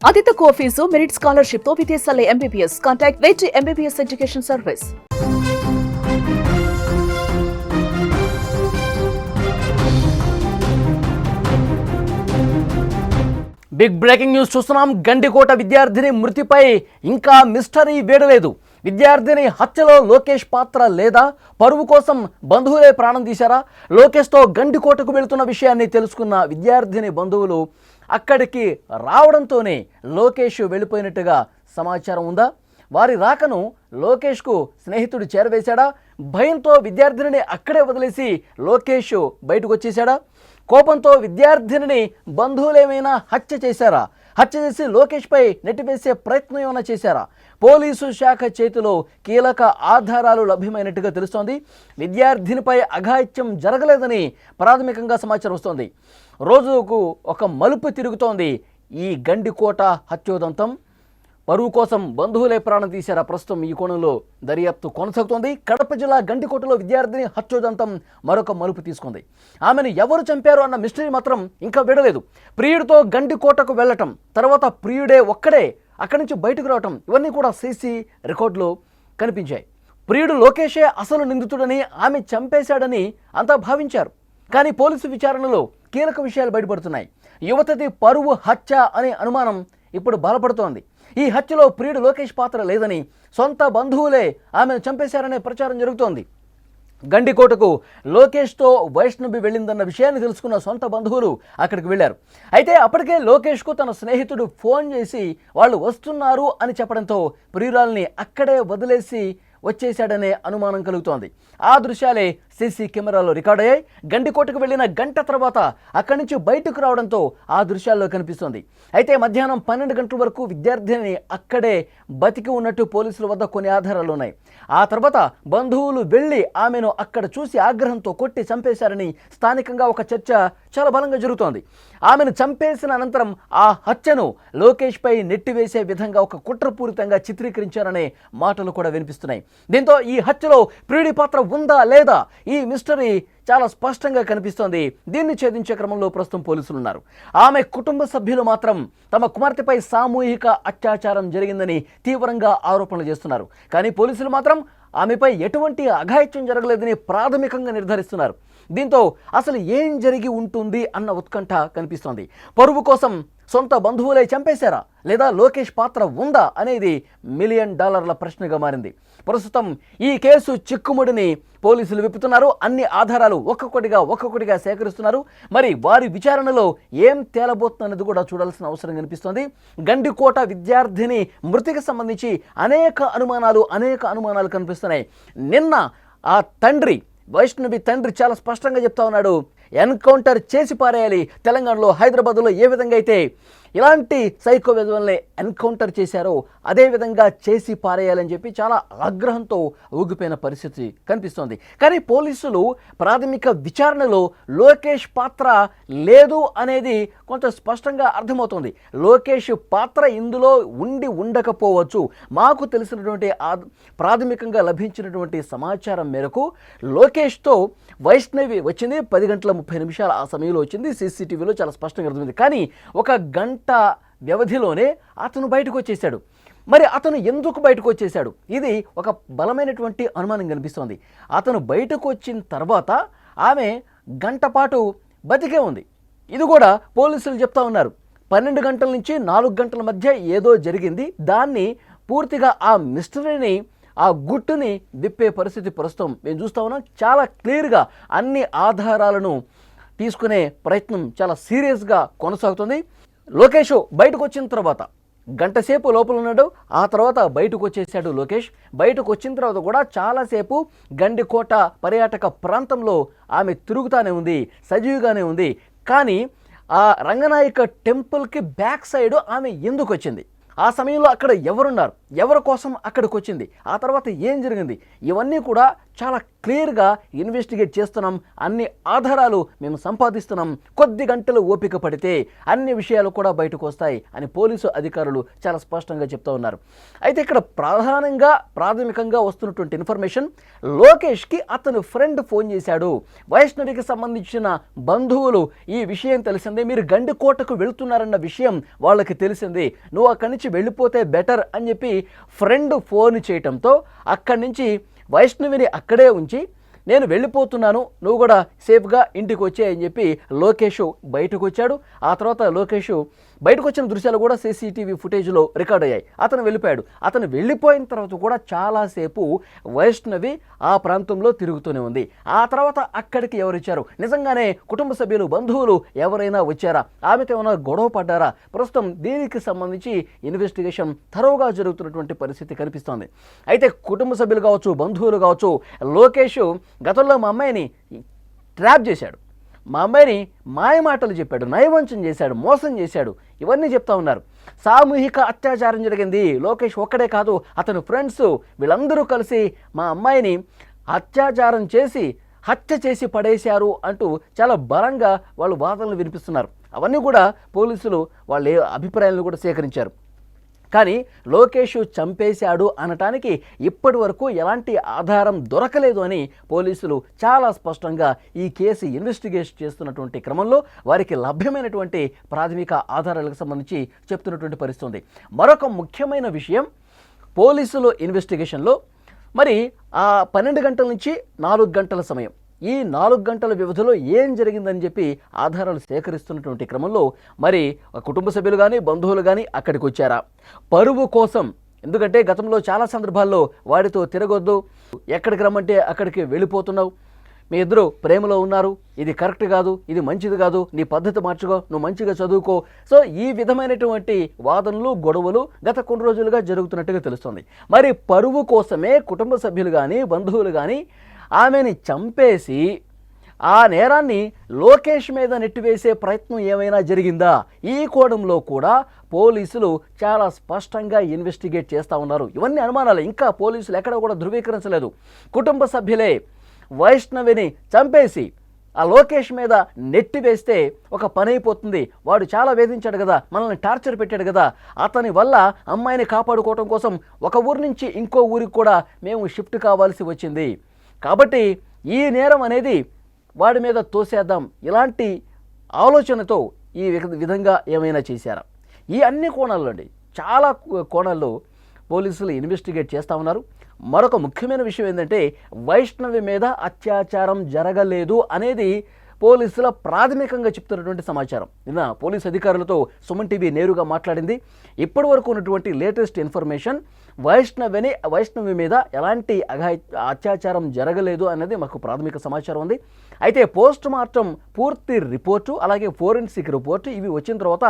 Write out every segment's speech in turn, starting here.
అతి తక్కువ fee merit scholarship తో విదేశాల MBBS. Contact wait MBBS education service. Big breaking news చూస్తున్నాం. గండికోట విద్యార్థిని మృతిపై ఇంకా మిస్టరీ వీడలేదు. విద్యార్థిని హత్యలో లోకేష్ పాత్ర లేదా? పరువు కోసం బంధువులే ప్రాణం తీశారా? లోకేష్తో గండికోటకు వెళుతున్న విషయాన్ని తెలుసుకున్న విద్యార్థిని బంధువులు అక్కడికి రావడంతోనే లోకేష్ వెళ్ళిపోయినట్టుగా సమాచారం ఉందా? వారి రాకను లోకేష్కు స్నేహితుడు చేరవేశాడా? భయంతో విద్యార్థినిని అక్కడే వదిలేసి లోకేష్ బయటకు వచ్చేశాడా? కోపంతో విద్యార్థినిని బంధువులేమైనా హత్య చేశారా? హత్య చేసి లోకేష్పై నెట్టివేసే ప్రయత్నం ఏమైనా చేశారా? పోలీసు శాఖ చేతిలో కీలక ఆధారాలు లభ్యమైనట్టుగా తెలుస్తోంది. విద్యార్థినిపై అఘాయిత్యం జరగలేదని ప్రాథమికంగా సమాచారం వస్తోంది. రోజుకు ఒక మలుపు తిరుగుతోంది ఈ గండికోట హత్యోదంతం. పరువు కోసం బంధువులే ప్రాణం తీశారా? ప్రస్తుతం ఈ కోణంలో దర్యాప్తు కొనసాగుతోంది. కడప జిల్లా గండికోటలో విద్యార్థిని హత్యోదంతం మరొక మలుపు తీసుకుంది. ఆమెను ఎవరు చంపారు అన్న మిస్టరీ మాత్రం ఇంకా విడలేదు. ప్రియుడితో గండికోటకు వెళ్ళటం, తర్వాత ప్రియుడే ఒక్కడే అక్కడి నుంచి బయటకు రావటం, ఇవన్నీ కూడా సీసీ రికార్డులో కనిపించాయి. ప్రియుడు లోకేషే అసలు నిందితుడని, ఆమె చంపేశాడని అంతా భావించారు. కానీ పోలీసు విచారణలో కీలక విషయాలు బయటపడుతున్నాయి. యువతది పరువు హత్య అనే అనుమానం ఇప్పుడు బలపడుతోంది. ఈ హత్యలో ప్రియుడు లోకేష్ పాత్ర లేదని, సొంత బంధువులే ఆమెను చంపేశారనే ప్రచారం జరుగుతోంది. గండికోటకు లోకేష్తో వైష్ణవి వెళ్ళిందన్న విషయాన్ని తెలుసుకున్న సొంత బంధువులు అక్కడికి వెళ్ళారు. అయితే అప్పటికే లోకేష్కు తన స్నేహితుడు ఫోన్ చేసి వాళ్ళు వస్తున్నారు అని చెప్పడంతో ప్రియురాల్ని అక్కడే వదిలేసి వచ్చేశాడనే అనుమానం కలుగుతోంది. ఆ దృశ్యాలే సీసీ కెమెరాలో రికార్డ్ అయ్యాయి. గండికోటకు వెళ్ళిన గంట తర్వాత అక్కడి నుంచి బయటకు రావడంతో ఆ దృశ్యాల్లో కనిపిస్తోంది. అయితే మధ్యాహ్నం 12 గంటల వరకు విద్యార్థిని అక్కడే బతికి ఉన్నట్టు పోలీసుల వద్ద కొన్ని ఆధారాలు ఉన్నాయి. ఆ తర్వాత బంధువులు వెళ్ళి ఆమెను అక్కడ చూసి ఆగ్రహంతో కొట్టి చంపేశారని స్థానికంగా ఒక చర్చ చాలా బలంగా జరుగుతోంది. ఆమెను చంపేసిన అనంతరం ఆ హత్యను లోకేష్పై నెట్టివేసే విధంగా ఒక కుట్రపూరితంగా చిత్రీకరించారనే మాటలు కూడా వినిపిస్తున్నాయి. దీంతో ఈ హత్యలో ప్రియుడి పాత్ర ఉందా లేదా? ఈ మిస్టరీ చాలా స్పష్టంగా కనిపిస్తోంది. దీన్ని ఛేదించే క్రమంలో ప్రస్తుతం పోలీసులు ఉన్నారు. ఆమె కుటుంబ సభ్యులు మాత్రం తమ కుమార్తెపై సామూహిక అత్యాచారం జరిగిందని తీవ్రంగా ఆరోపణలు చేస్తున్నారు. కానీ పోలీసులు మాత్రం ఆమెపై ఎటువంటి అఘాయిత్యం జరగలేదని ప్రాథమికంగా నిర్ధారిస్తున్నారు. దీంతో అసలు ఏం జరిగి ఉంటుంది అన్న ఉత్కంఠ కనిపిస్తోంది. పరువు కోసం సొంత బంధువులే చంపేశారా లేదా లోకేష్ పాత్ర ఉందా అనేది $1 మిలియన్ ప్రశ్నగా మారింది. ప్రస్తుతం ఈ కేసు చిక్కుముడిని పోలీసులు విప్పుతున్నారు. అన్ని ఆధారాలు ఒక్కొక్కటిగా సేకరిస్తున్నారు. మరి వారి విచారణలో ఏం తేలబోతున్నది కూడా చూడాల్సిన అవసరం కనిపిస్తోంది. గండికోట విద్యార్థిని మృతికి సంబంధించి అనేక అనుమానాలు కనిపిస్తున్నాయి. నిన్న ఆ తండ్రి, వైష్ణవి తండ్రి చాలా స్పష్టంగా చెప్తా ఉన్నాడు, ఎన్కౌంటర్ చేసి పారేయాలి. తెలంగాణలో హైదరాబాద్లో ఏ విధంగా అయితే ఇలాంటి సైకో విధుల్ని ఎన్కౌంటర్ చేశారో అదే విధంగా చేసి పారేయాలని చెప్పి చాలా ఆగ్రహంతో ఊగిపోయిన పరిస్థితి కనిపిస్తోంది. కానీ పోలీసులు ప్రాథమిక విచారణలో లోకేష్ పాత్ర లేదు అనేది కొంత స్పష్టంగా అర్థమవుతోంది. లోకేష్ పాత్ర ఇందులో ఉండకపోవచ్చు. మాకు తెలిసినటువంటి ప్రాథమికంగా లభించినటువంటి సమాచారం మేరకు లోకేష్తో వైష్ణవి వచ్చింది 10:30 ఆ సమయంలో వచ్చింది. సీసీటీవీలో చాలా స్పష్టంగా అర్థమైంది. కానీ ఒక గంట వ్యవధిలోనే అతను బయటకు వచ్చేసాడు. మరి అతను ఎందుకు బయటకు వచ్చేసాడు? ఇది ఒక బలమైనటువంటి అనుమానం కనిపిస్తోంది. అతను బయటకు వచ్చిన తర్వాత ఆమె గంట పాటు బతికే ఉంది. ఇది కూడా పోలీసులు చెప్తా ఉన్నారు. 12 గంటల నుంచి 4 గంటల మధ్య ఏదో జరిగింది. దాన్ని పూర్తిగా ఆ మిస్టరీని, ఆ గుట్టుని విప్పే పరిస్థితి ప్రస్తుతం మేము చూస్తూ ఉన్నాం. చాలా క్లియర్గా అన్ని ఆధారాలను తీసుకునే ప్రయత్నం చాలా సీరియస్గా కొనసాగుతుంది. లోకేష్ బయటకు వచ్చిన తర్వాత గంటసేపు లోపల ఉన్నాడు. ఆ తర్వాత బయటకు వచ్చేసాడు లోకేష్. బయటకు వచ్చిన తర్వాత కూడా చాలాసేపు గండికోట పర్యాటక ప్రాంతంలో ఆమె తిరుగుతూనే ఉంది, సజీవుగానే ఉంది. కానీ ఆ రంగనాయక టెంపుల్కి బ్యాక్ సైడ్ ఆమె ఎందుకు వచ్చింది? ఆ సమయంలో అక్కడ ఎవరున్నారు, ఎవరి కోసం అక్కడికి వచ్చింది, ఆ తర్వాత ఏం జరిగింది, ఇవన్నీ కూడా చాలా క్లియర్గా ఇన్వెస్టిగేట్ చేస్తున్నాం, అన్ని ఆధారాలు మేము సంపాదిస్తున్నాం, కొద్ది గంటలు ఓపిక పడితే అన్ని విషయాలు కూడా బయటకు వస్తాయి అని పోలీసు అధికారులు చాలా స్పష్టంగా చెప్తూ ఉన్నారు. అయితే ఇక్కడ ప్రాథమికంగా వస్తున్నటువంటి ఇన్ఫర్మేషన్, లోకేష్కి అతను ఫ్రెండ్ ఫోన్ చేశాడు. వైష్ణవికి సంబంధించిన బంధువులు ఈ విషయం తెలిసిందే, మీరు గండికోటకు వెళుతున్నారన్న విషయం వాళ్ళకి తెలిసింది, నువ్వు అక్కడి నుంచి వెళ్ళిపోతే బెటర్ అని చెప్పి ఫ్రెండ్ ఫోన్ చేయటంతో అక్కడి నుంచి వైష్ణవిని అక్కడే ఉంచి నేను వెళ్ళిపోతున్నాను, నువ్వు కూడా సేఫ్గా ఇంటికి వచ్చాయని చెప్పి లోకేష్ బయటకు వచ్చాడు. ఆ తర్వాత లోకేష్ బయటకు వచ్చిన దృశ్యాలు కూడా సీసీటీవీ ఫుటేజ్లో రికార్డ్ అయ్యాయి. అతను వెళ్ళిపోయాడు. అతను వెళ్ళిపోయిన తర్వాత కూడా చాలాసేపు వైష్ణవి ఆ ప్రాంతంలో తిరుగుతూనే ఉంది. ఆ తర్వాత అక్కడికి ఎవరు వచ్చారు, నిజంగానే కుటుంబ సభ్యులు బంధువులు ఎవరైనా వచ్చారా, ఆమెతో ఏమైనా గొడవ పడ్డారా, ప్రస్తుతం దీనికి సంబంధించి ఇన్వెస్టిగేషన్ థరోగా జరుగుతున్నటువంటి పరిస్థితి కనిపిస్తోంది. అయితే కుటుంబ సభ్యులు కావచ్చు, బంధువులు కావచ్చు, లోకేష్ గతంలో మా అమ్మాయిని ట్రాప్ చేశాడు, మా అమ్మాయిని మాయమాటలు చెప్పాడు, నయవంచం చేశాడు, మోసం చేశాడు, ఇవన్నీ చెప్తా ఉన్నారు. సామూహిక అత్యాచారం జరిగింది, లోకేష్ ఒక్కడే కాదు అతని ఫ్రెండ్స్ వీళ్ళందరూ కలిసి మా అమ్మాయిని అత్యాచారం చేసి హత్య చేసి పడేశారు అంటూ చాలా బలంగా వాళ్ళు వాదనలు వినిపిస్తున్నారు. అవన్నీ కూడా పోలీసులు వాళ్ళ అభిప్రాయాలను కూడా సేకరించారు. కానీ లోకేష్ చంపేశాడు అనటానికి ఇప్పటి వరకు ఎలాంటి ఆధారం దొరకలేదు అని పోలీసులు చాలా స్పష్టంగా ఈ కేసు ఇన్వెస్టిగేట్ చేస్తున్నటువంటి క్రమంలో వారికి లభ్యమైనటువంటి ప్రాథమిక ఆధారాలకు సంబంధించి చెప్తున్నటువంటి పరిస్థితి ఉంది. మరొక ముఖ్యమైన విషయం, పోలీసులు ఇన్వెస్టిగేషన్లో మరి ఆ 12 గంటల నుంచి 4 గంటల సమయం, ఈ 4 గంటల వ్యవధిలో ఏం జరిగిందని చెప్పి ఆధారాలు సేకరిస్తున్నటువంటి క్రమంలో మరి కుటుంబ సభ్యులు కానీ బంధువులు కానీ అక్కడికి వచ్చారా, పరువు కోసం, ఎందుకంటే గతంలో చాలా సందర్భాల్లో వాడితో తిరగొద్దు, ఎక్కడికి రమ్మంటే అక్కడికి వెళ్ళిపోతున్నావు, మీ ఇద్దరు ప్రేమలో ఉన్నారు, ఇది కరెక్ట్ కాదు, ఇది మంచిది కాదు, నీ పద్ధతి మార్చుకో, నువ్వు మంచిగా చదువుకో. సో ఈ విధమైనటువంటి వాదనలు గొడవలు గత కొన్ని రోజులుగా జరుగుతున్నట్టుగా తెలుస్తుంది. మరి పరువు కోసమే కుటుంబ సభ్యులు కానీ బంధువులు కానీ ఆమెని చంపేసి ఆ నేరాన్ని లోకేష్ మీద నెట్టివేసే ప్రయత్నం ఏమైనా జరిగిందా, ఈ కోణంలో కూడా పోలీసులు చాలా స్పష్టంగా ఇన్వెస్టిగేట్ చేస్తూ ఉన్నారు. ఇవన్నీ అనుమానాలు, ఇంకా పోలీసులు ఎక్కడ కూడా ధృవీకరించలేదు. కుటుంబ సభ్యులే వైష్ణవిని చంపేసి ఆ లోకేష్ మీద నెట్టివేస్తే ఒక పని అయిపోతుంది, వాడు చాలా వేధించాడు కదా, మనల్ని టార్చర్ పెట్టాడు కదా, అతని వల్ల అమ్మాయిని కాపాడుకోవటం కోసం ఒక ఊరి నుంచి ఇంకో ఊరికి కూడా మేము షిఫ్ట్ కావాల్సి వచ్చింది, కాబట్టి ఈ నేరం అనేది వాడి మీద తోసేద్దాం, ఇలాంటి ఆలోచనతో ఈ విధంగా ఏమైనా చేశారా, ఈ అన్ని కోణాల్లో అండి చాలా కోణాల్లో పోలీసులు ఇన్వెస్టిగేట్ చేస్తూ ఉన్నారు. మరొక ముఖ్యమైన విషయం ఏంటంటే, వైష్ణవి మీద అత్యాచారం జరగలేదు అనేది పోలీసుల ప్రాథమికంగా చెప్తున్నటువంటి సమాచారం. నిన్న పోలీసు అధికారులతో సుమన్ టీవీ నేరుగా మాట్లాడింది. ఇప్పటి వరకు ఉన్నటువంటి లేటెస్ట్ ఇన్ఫర్మేషన్, వైష్ణవి మీద ఎలాంటి అత్యాచారం జరగలేదు అనేది మాకు ప్రాథమిక సమాచారం ఉంది. అయితే పోస్ట్ మార్టం పూర్తి రిపోర్టు అలాగే ఫోరెన్సిక్ రిపోర్టు ఇవి వచ్చిన తర్వాత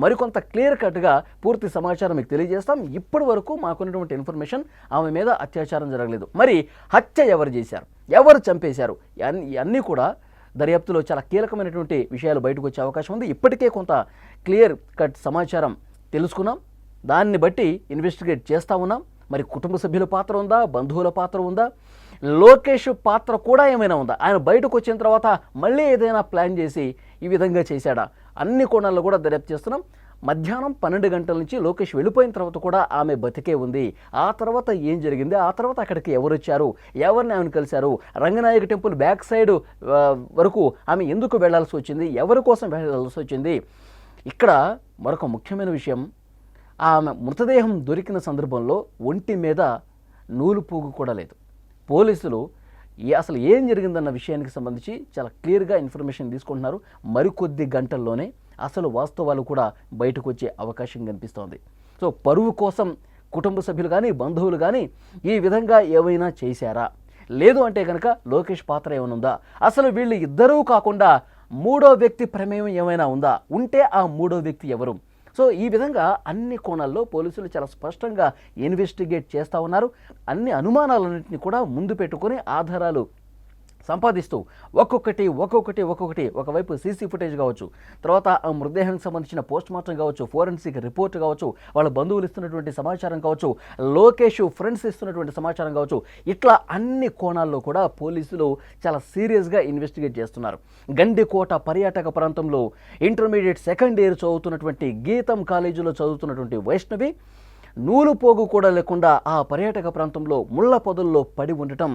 మరికొంత క్లియర్ కట్గా పూర్తి సమాచారం మీకు తెలియజేస్తాం. ఇప్పటి వరకు మాకున్నటువంటి ఇన్ఫర్మేషన్ ఆమె మీద అత్యాచారం జరగలేదు. మరి హత్య ఎవరు చేశారు, ఎవరు చంపేశారు, ఇవన్నీ కూడా దర్యాప్తులో చాలా కీలకమైనటువంటి విషయాలు బయటకు వచ్చే అవకాశం ఉంది. ఇప్పటికే కొంత క్లియర్ కట్ సమాచారం తెలుసుకున్నాం, దాన్ని బట్టి ఇన్వెస్టిగేట్ చేస్తూ ఉన్నాం. మరి కుటుంబ సభ్యుల పాత్ర ఉందా, బంధువుల పాత్ర ఉందా, లోకేష్ పాత్ర కూడా ఏమైనా ఉందా, ఆయన బయటకు వచ్చిన తర్వాత మళ్ళీ ఏదైనా ప్లాన్ చేసి ఈ విధంగా చేశాడా, అన్ని కోణాల్లో కూడా దర్యాప్తు చేస్తున్నాం. మధ్యాహ్నం 12 గంటల నుంచి లోకేష్ వెళ్ళిపోయిన తర్వాత కూడా ఆమె బతికే ఉంది. ఆ తర్వాత ఏం జరిగింది, ఆ తర్వాత అక్కడికి ఎవరు వచ్చారు, ఎవరిని ఆమెను కలిశారు, రంగనాయక టెంపుల్ బ్యాక్ సైడ్ వరకు ఆమె ఎందుకు వెళ్లాల్సి వచ్చింది, ఎవరి కోసం వెళ్లాల్సి వచ్చింది. ఇక్కడ మరొక ముఖ్యమైన విషయం, ఆమె మృతదేహం దొరికిన సందర్భంలో ఒంటి మీద నూలు పోగు కూడా లేదు. పోలీసులు అసలు ఏం జరిగిందన్న విషయానికి సంబంధించి చాలా క్లియర్గా ఇన్ఫర్మేషన్ తీసుకుంటున్నారు. మరికొద్ది గంటల్లోనే అసలు వాస్తవాలు కూడా బయటకు వచ్చే అవకాశం కనిపిస్తోంది. సో పరువు కోసం కుటుంబ సభ్యులు కానీ బంధువులు కానీ ఈ విధంగా ఏమైనా చేశారా, లేదు అంటే కనుక లోకేష్ పాత్ర ఏమైనా ఉందా, అసలు వీళ్ళు ఇద్దరూ కాకుండా మూడో వ్యక్తి ప్రమేయం ఏమైనా ఉందా, ఉంటే ఆ మూడో వ్యక్తి ఎవరు. సో ఈ విధంగా అన్ని కోణాల్లో పోలీసులు చాలా స్పష్టంగా ఇన్వెస్టిగేట్ చేస్తూ ఉన్నారు. అన్ని అనుమానాలన్నింటినీ కూడా ముందు పెట్టుకొని ఆధారాలు సంపాదిస్తూ ఒక్కొక్కటి ఒకవైపు సీసీ ఫుటేజ్ కావచ్చు, తర్వాత ఆ మృతదేహానికి సంబంధించిన పోస్ట్ మార్టం కావచ్చు, ఫోరెన్సిక్ రిపోర్ట్ కావచ్చు, వాళ్ళ బంధువులు ఇస్తున్నటువంటి సమాచారం కావచ్చు, లోకేష్ ఫ్రెండ్స్ ఇస్తున్నటువంటి సమాచారం కావచ్చు, ఇట్లా అన్ని కోణాల్లో కూడా పోలీసులు చాలా సీరియస్గా ఇన్వెస్టిగేట్ చేస్తున్నారు. గండికోట పర్యాటక ప్రాంతంలో ఇంటర్మీడియట్ సెకండ్ ఇయర్ చదువుతున్నటువంటి గీతం కాలేజీలో చదువుతున్నటువంటి వైష్ణవి నూలు పోగు కూడా లేకుండా ఆ పర్యాటక ప్రాంతంలో ముళ్ళ పొదల్లో పడి ఉండటం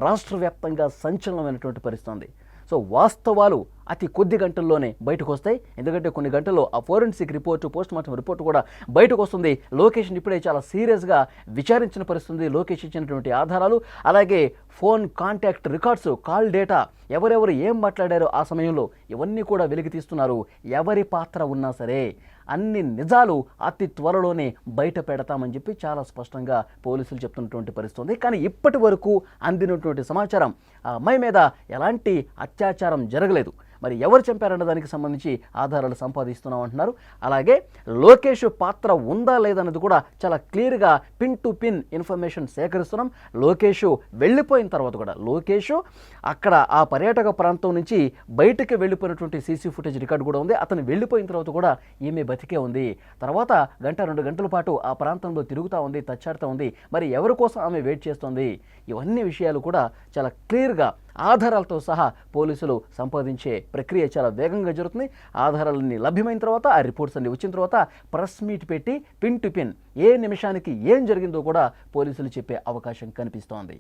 రాష్ట్ర వ్యాప్తంగా సంచలనమైనటువంటి పరిస్థితి. సో వాస్తవాలు అతి కొద్ది గంటల్లోనే బయటకు వస్తాయి. ఎందుకంటే కొన్ని గంటల్లో ఆ forensic report, post mortem report కూడా బయటకు వస్తుంది. లోకేష్ని ఇప్పుడే చాలా సీరియస్గా విచారించిన పరిస్థితుంది. లోకేష్ ఇచ్చినటువంటి ఆధారాలు, అలాగే phone contact records, call data, ఎవరెవరు ఏం మాట్లాడారో ఆ సమయంలో ఇవన్నీ కూడా వెలికి తీస్తున్నారు. ఎవరి పాత్ర ఉన్నా సరే అన్ని నిజాలు అతి త్వరలోనే బయట పెడతామని చెప్పి చాలా స్పష్టంగా పోలీసులు చెప్తున్నటువంటి పరిస్థితుంది. కానీ ఇప్పటి వరకు అందినటువంటి సమాచారం ఆ అమ్మాయి మీద ఎలాంటి అత్యాచారం జరగలేదు. మరి ఎవరు చంపారన్న దానికి సంబంధించి ఆధారాలు సంపాదిస్తున్నాం అంటున్నారు. అలాగే లోకేష్ పాత్ర ఉందా లేదన్నది కూడా చాలా క్లియర్గా పిన్ టు పిన్ ఇన్ఫర్మేషన్ సేకరిస్తున్నాం. లోకేష్ వెళ్ళిపోయిన తర్వాత కూడా, లోకేష్ అక్కడ ఆ పర్యాటక ప్రాంతం నుంచి బయటకు వెళ్ళిపోయినటువంటి సీసీ ఫుటేజ్ రికార్డు కూడా ఉంది. అతను వెళ్ళిపోయిన తర్వాత కూడా ఈమె బతికే ఉంది. తర్వాత 1-2 గంటల పాటు ఆ ప్రాంతంలో తిరుగుతూ ఉంది, తచ్చాడుతూ ఉంది. మరి ఎవరి కోసం ఆమె వెయిట్ చేస్తుంది? ఇవన్నీ విషయాలు కూడా చాలా క్లియర్గా ఆధారాలతో సహా పోలీసులు సంపాదించే ప్రక్రియ చాలా వేగంగా జరుగుతుంది. ఆధారాలన్నీ లభ్యమైన తర్వాత, ఆ రిపోర్ట్స్ అన్ని వచ్చిన తర్వాత ప్రెస్ మీట్ పెట్టి పిన్ టు పిన్ ఏ నిమిషానికి ఏం జరిగిందో కూడా పోలీసులు చెప్పే అవకాశం కనిపిస్తోంది.